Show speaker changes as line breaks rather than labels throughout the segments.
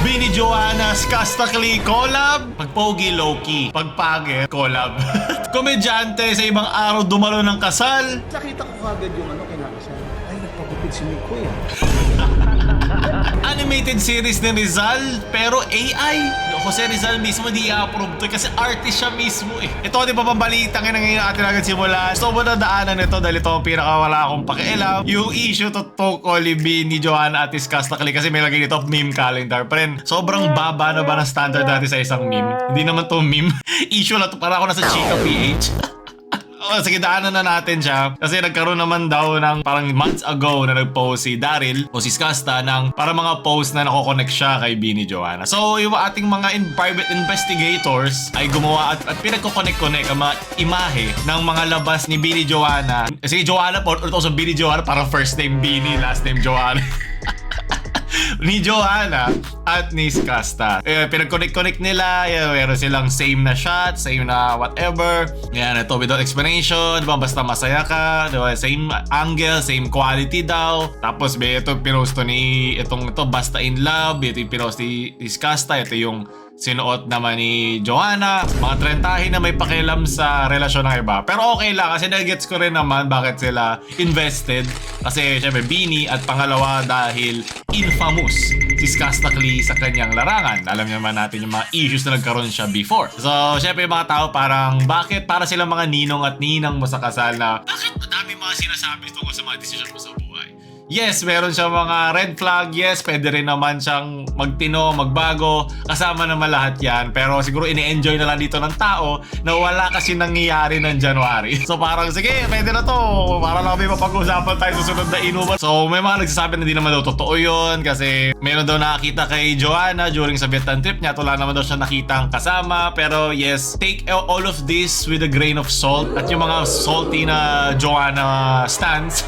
Bini Joanna's Kastakli collab. Pagpogi low-key, pagpagit collab. Komedyante sa ibang araw dumalo ng kasal.
Nakita ko kagad yung kinakasal. Ay, nagpagupit si Mikoy
Animated series ni Rizal, pero AI. Jose Rizal mismo di i-approve to kasi artist siya mismo eh. Ito di ba pambalita ngayon natin agad simulan. So muna daanan nito dahil ito ang pinakawala akong pakialam. Yung issue to Tokoli ni Joanna at Kastakli kasi may lagay dito meme calendar. Friend, sobrang baba na ba ng standard natin sa isang meme? Hindi naman to meme. Issue lang to, para ako nasa Chika PH. Sige, daanan na natin siya. Kasi nagkaroon naman daw ng parang months ago na nag-post si Daryl o si Skasta ng para mga post na nako-connect siya kay Bini Joanna. So, yung ating mga private investigators ay gumawa at pinagko-connect-connect ang mga imahe ng mga labas ni Bini Joanna. Sige, Joanna po, also Bini Joanna, parang first name Bini, last name Joanna. Ni Joanna at ni Skasta. Pinag-connect nila. Meron silang same na shot, same na whatever. Yan, ito without explanation. Diba? Basta masaya ka. Diba? Same angle, same quality daw. Tapos may ito pinost ni itong basta in love. Ito yung pinost ni Skasta. Ito yung sinuot naman ni Joanna. Mga trentahin na may pakialam sa relasyon ng iba. Pero okay lang kasi nagets ko rin naman bakit sila invested. Kasi syempre Bini at pangalawa dahil infamous si Kastakli sa kanyang larangan. Alam naman natin yung mga issues na nagkaroon siya before. So syempre yung mga tao parang bakit para silang mga ninong at ninang mo sa kasal na bakit madami mga sinasabi tungkol sa mga desisyon mo sa buhay. Yes, meron siyang mga red flag. Yes, pwede rin naman siyang magtino, magbago. Kasama naman lahat yan. Pero siguro ini-enjoy na lang dito ng tao na wala kasi nangyayari ng January. So parang, sige, pwede na to. Para lang kami mapag-usapan tayo sa sunod na inuman. So may mga nagsasabi na di naman daw totoo yun. Kasi meron daw nakakita kay Joanna during sa Vietnam trip niya. Wala naman daw siya nakitang kasama. Pero yes, take all of this with a grain of salt. At yung mga salty na Joanna stans.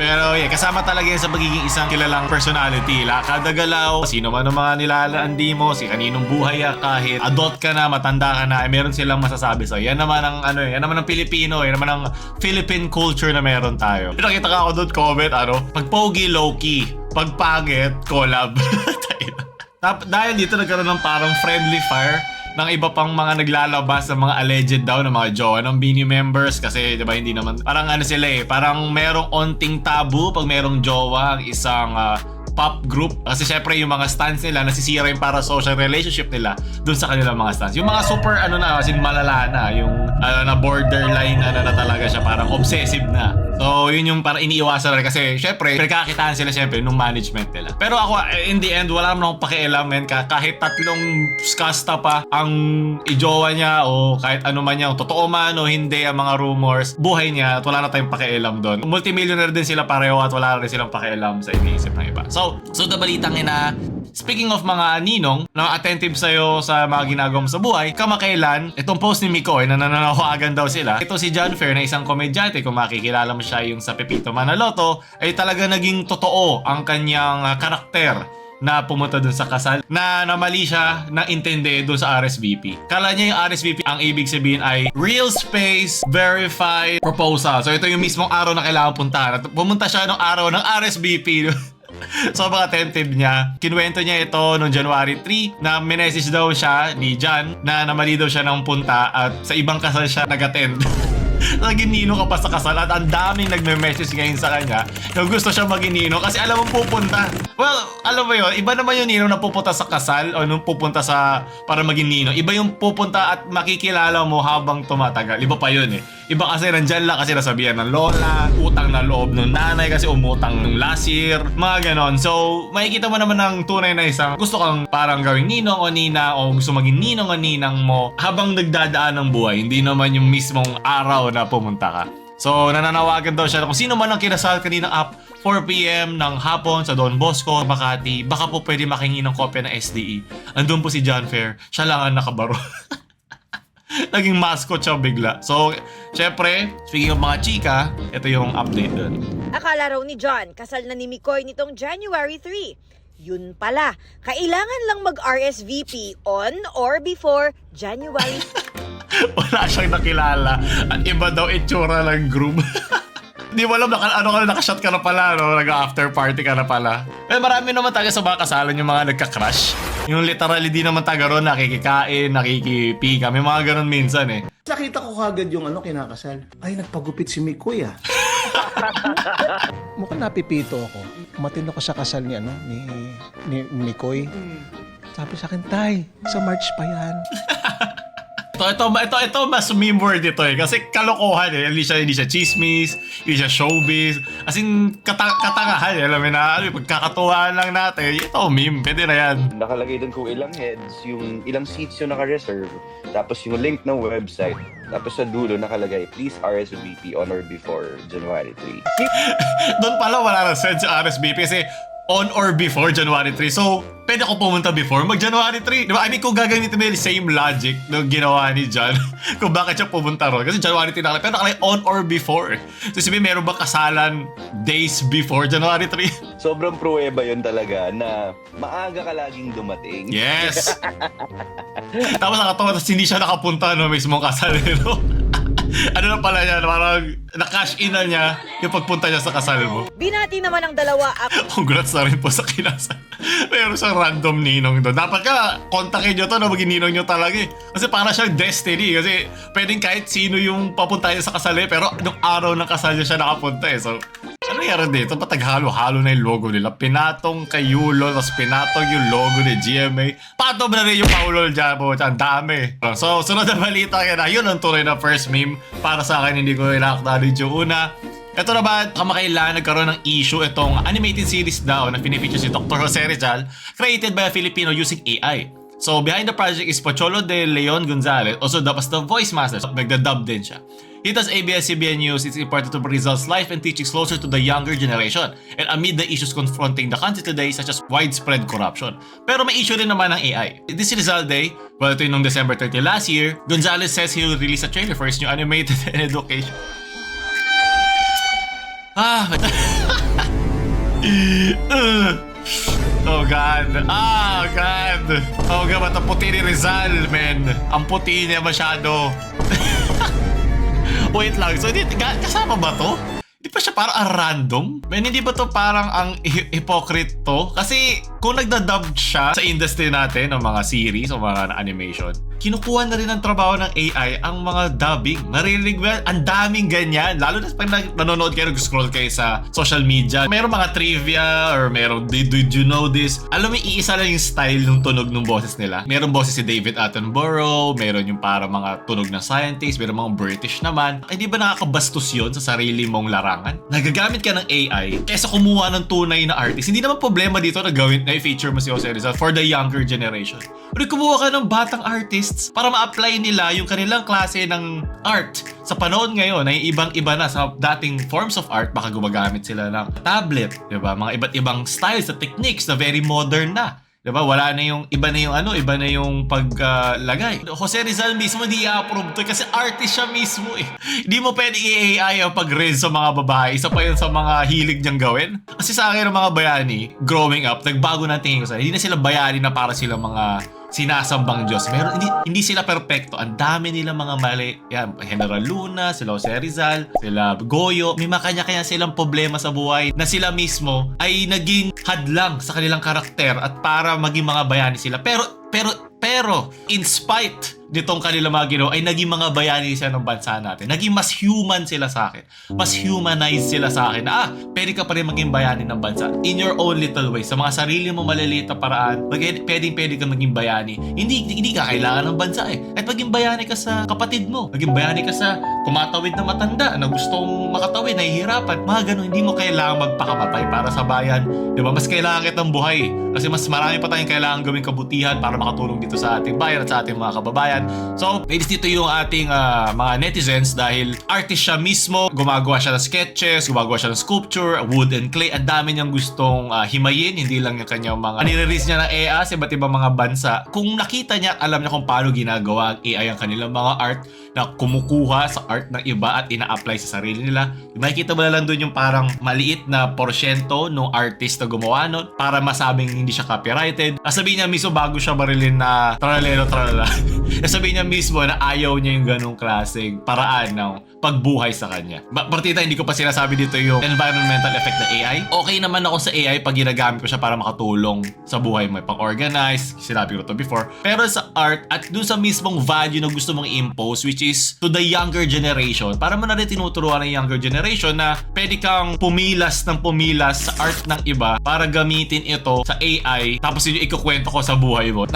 Pero yeah, kasama talaga yan sa pagiging isang kilalang personality. Kada galaw, sino man ang mga nilalandi mo, si kaninong buhay kahit adult ka na, matanda ka na, meron silang masasabi sa'yo. Yan naman ang yan naman ang Pilipino, yan naman ang Philippine culture na meron tayo. Nakita ka ako doon comment, pagpogi low-key, pagpagit collab. Dahil dito nagkaroon ng parang friendly fire ng iba pang mga naglalabas ng mga alleged daw ng mga jowa ng Bini members kasi diba hindi naman parang sila parang merong onting tabu pag merong jowa ang isang pop group kasi syempre yung mga stans nila nasisira yung para social relationship nila dun sa kanilang mga stans. Yung mga super as in malala na yung na borderline na talaga siya parang obsessive na. So yun yung para iniiwasan rin kasi syempre pinagkakitaan sila syempre nung management nila. Pero ako in the end wala naman akong pakialam kahit tatlong Skasta pa ang ijowa niya o kahit ano man niya totoo man o hindi ang mga rumors buhay niya at wala na tayong pakialam doon. Multimillionaire din sila pareho at wala rin silang pakialam sa iniisip ng iba. So balitang ina speaking of mga ninong na attentive sa'yo sa mga ginagawa mo sa buhay, kamakailan, itong post ni Mikoy na nananawagan daw sila. Ito si John Fair na isang komedyante, kung makikilala mo siya yung sa Pepito Manaloto, ay talaga naging totoo ang kanyang karakter na pumunta dun sa kasal na namali siya na intindi dun sa RSVP. Kala niya yung RSVP ang ibig sabihin ay Real Space Verified Proposal. So ito yung mismong araw na kailangan puntahan. At pumunta siya ng araw ng RSVP. So mga attentive niya, kinuwento niya ito noong January 3 na minessage daw siya ni John na namali daw siya ng punta at sa ibang kasal siya nag-attend. Naging ninong ka pa sa kasal at ang daming nagme-message ngayon sa kanya na gusto siya maging ninong kasi alam mo pupunta. Well, alam mo yun, iba naman yung ninong na pupunta sa kasal o nung pupunta sa para maging ninong. Iba yung pupunta at makikilala mo habang tumatagal. Iba pa yun Iba kasi nandyan lang kasi nasabihan ng lola, utang na loob ng nanay kasi umutang ng last year, mga ganon. So, makikita mo naman ng tunay na isang gusto kang parang gawing ninong o nina o gusto maging ninong o ninang mo habang nagdadaan ng buhay. Hindi naman yung mismong araw na pumunta ka. So, nananawagan daw siya kung sino man ang kinasal kaninang 4 PM ng hapon sa Don Bosco, Makati, baka po pwede makingi ng kopya ng SDE. Andun po si John Fair, siya lang ang nakabaro. Naging mascot siya bigla. So, syempre, speaking of mga chika, ito yung update dun.
Akala raw ni John, kasal na ni Mikoy nitong January 3. Yun pala, kailangan lang mag-RSVP on or before January.
Wala siyang nakilala at iba daw itsura ng groom. Hindi mo alam, nakashot ka na pala, no? Nag-after party ka na pala. Marami naman taga sa mga kasalan yung mga nagka-crush. Yung literally di naman taga ron, nakikikain, nakikipika. May mga ganun minsan eh.
Nakita ko kagad yung kinakasal. Ay, nagpagupit si Mikoy ah. Mukhang napipito ako. Umatin ako sa kasal ni Mikoy. Sabi sa akin, Tay, sa March pa yan.
Ito mas meme word ito eh. Kasi kalokohan eh. Hindi siya chismis, hindi siya showbiz. As in, katangahan eh. Alam mo na, pagkakatuwaan lang natin. Ito, meme. Pwede na yan.
Nakalagay doon kung ilang heads, yung ilang seats yung naka-reserve, tapos yung link ng website, tapos sa dulo nakalagay, please RSVP on or before January 3.
Doon pala wala na sense yung RSVP kasi on or before January 3. So, pwede ako pumunta before mag-January 3. Di ba? I mean, kung gagamitin mo yung same logic na ginawa ni John, kung bakit siya pumunta ron. Kasi January 3 nakalagay. Pero nakalagay on or before. So, sabihin, meron ba kasalan days before January 3?
Sobrang pruweba yun talaga na maaga ka laging dumating.
Yes! Tapos nakatawa, tapos hindi siya nakapunta no mismong kasal. No? Ano na pala niya, parang na-cash in na niya yung pagpunta niya sa kasal mo.
Binati naman ang dalawa
Congrats na rin po sa kinasal. Meron siyang random ninong doon. Dapat ka, kontakin nyo to na maging ninong nyo talaga eh. Kasi para siyang destiny. Kasi pwedeng kahit sino yung papunta niya sa kasal eh. Pero nung araw ng kasal niya siya nakapunta eh. So, ano nangyari dito? Ba't naghalo-halo na yung logo nila? Pinatong kay Yulo, tapos pinatong yung logo ni GMA. Patong na rin yung Paulo Jabo. Ang dami. So, sunod na balita kaya na. Yun ang tunay na first meme. Para sa akin, hindi ko ina-acknowledge yung una. Ito na ba, kamakailan nagkaroon ng issue itong animated series daw na pinifeature si Dr. Jose Rizal, created by a Filipino using AI. So, behind the project is Pocholo de Leon Gonzalez, also dubbed as the voice master. So, nagda-dub din siya. He tells ABS-CBN News it's important to bring Rizal's life and teachings closer to the younger generation and amid the issues confronting the country today such as widespread corruption. Pero may issue rin naman ng AI. This Rizal Day, well, ito yung December 30 last year, Gonzalez says he will release a trailer for his new animated and education. Oh God. God. Oh God, ba't ang puti ni Rizal, man? Ang puti niya masyado. Wait lang, so kasama ba to? Di pa siya parang random? Man, hindi ba to parang ang hypocrite to? Kasi kung nagda-dub siya sa industry natin ng mga series o mga animation, kinukuha na rin ng trabaho ng AI ang mga dubbing. Marinig ba? Ang daming ganyan. Lalo na pag nanonood kayo, nag-scroll kayo sa social media. Merong mga trivia or merong did you know this? Alam mo, iisa lang yung style ng tunog ng boses nila. Merong boses si David Attenborough, meron yung para mga tunog ng scientist, meron mga British naman. Ay, di ba nakakabastos yun sa sarili mong larangan? Nagagamit ka ng AI kaysa kumuha ng tunay na artist. Hindi naman problema dito na gawin na i-feature mo si Jose Rizal for the younger generation. Pero kumuha ka ng batang artist para ma-apply nila yung kanilang klase ng art sa panahon ngayon ay ibang-iba na sa dating forms of art. Baka gumagamit sila ng tablet, diba? Mga iba't ibang styles at techniques na very modern na. Diba? Wala na yung, iba na yung paglagay. Jose Rizal mismo hindi i-approve to kasi artist siya mismo eh. Hindi mo pwede i-AI ang pag-raise sa mga babae. Isa pa yun sa mga hilig niyang gawin. Kasi sa akin ng mga bayani, growing up, nagbago na tingin ko sa hindi na sila bayani na para sila mga sinasambang Diyos. Meron, hindi sila perfecto. Ang dami nila mga mali. Yan, General Luna, sila Jose Rizal, sila Goyo. May makanya-kanya silang problema sa buhay na sila mismo ay naging hadlang sa kanilang karakter at para maging mga bayani sila. Pero, in spite nitong kanila mga ginawa, ay naging mga bayani sila ng bansa natin. Naging mas human sila sa akin. Mas humanized sila sa akin na, pwede ka pa rin maging bayani ng bansa. In your own little way. Sa mga sarili mo maliliit na paraan, pwede ka maging bayani. Hindi ka kailangan ng bansa eh. At maging bayani ka sa kapatid mo. Maging bayani ka sa kumatawid na matanda na gustong makatawid, nahihirapan. Mga ganun, hindi mo kailangan magpakamatay para sa bayan. Diba? Mas kailangan kitang buhay. Kasi mas marami pa tayong kailangan gawing kabutihan para makatulong dito sa ating bayan at sa ating mga kababayan. So, ladies, dito yung ating mga netizens dahil artist siya mismo. Gumagawa siya ng sketches, gumagawa siya ng sculpture, wood and clay. Ang dami niyang gustong himayin. Hindi lang yung kanyang mga nire-release niya ng AI sa iba't ibang mga bansa. Kung nakita niya, alam niya kung paano ginagawa ang AI ang kanilang mga art na kumukuha sa art ng iba at ina-apply sa sarili nila. Makikita mo na lang doon yung parang maliit na porsyento ng artist na gumawa nun para masabing hindi siya copyrighted. Sabihin niya mismo bago siya marilin na tralalero tralala. Sabihin niya mismo na ayaw niya yung ganong klaseng paraan ng pagbuhay sa kanya. Partita, hindi ko pa sinasabi dito yung environmental effect ng AI. Okay naman ako sa AI pag ginagamit ko siya para makatulong sa buhay mo, pang-organize, sinabi ko to before. Pero sa art at dun sa mismong value na gusto mong i-impose, which is to the younger generation, para mo na rin tinuturuan ng younger generation na pwede kang pumilas sa art ng iba para gamitin ito sa AI, tapos yun yung ikukwento ko sa buhay mo.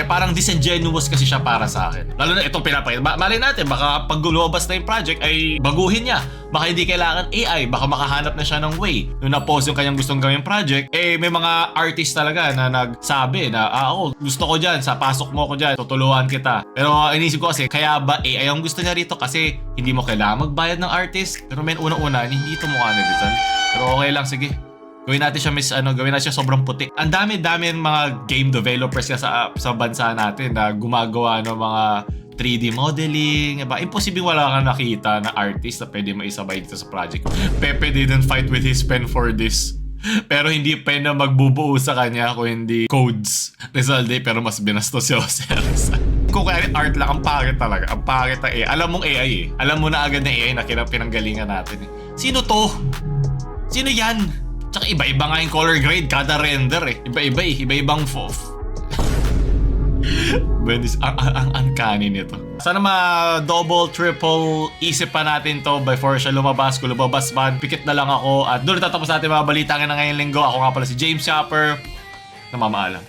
Parang disingenuous kasi siya para sa akin. Lalo na itong pinapakita. Malay natin, baka pag lumabas na yung project ay baguhin niya. Baka hindi kailangan AI, baka makahanap na siya ng way. Nung na-post yung kanyang gustong gawing project, may mga artist talaga na nagsabi na, ako, gusto ko dyan, sa pasok mo ko dyan, tutulungan kita. Pero inisip ko kasi, kaya ba AI ang gusto niya rito? Kasi hindi mo kailangan magbayad ng artist. Pero unang-una, hindi ito mukha ni Rizal. Pero okay lang, sige. Gawin natin siya sobrang puti. Ang dami-dami mga game developers sa bansa natin na gumagawa ng mga 3D modeling, diba? Imposible wala kang nakita na artist na pwede maisabay dito sa project. Pepe didn't fight with his pen for this. Pero hindi pen na magbubuo sa kanya kung hindi codes. Rizal Day, pero mas binastos si Jose Rizal. Kung kaya art lang, ang pangit talaga. Ang pangit ng AI. Alam mong AI eh. Alam mo na agad na AI na pinanggalingan natin eh. Sino to? Sino yan? Tsaka iba-iba nga yung color grade kada render eh. Iba-iba eh. Iba-ibang ang uncanny nito. Sana double, triple isip pa natin to before siya lumabas. Kung lumabas man, pikit na lang ako. At doon tatapos natin mga balita na ngayong linggo. Ako nga pala si James Chopper. Namamaalam.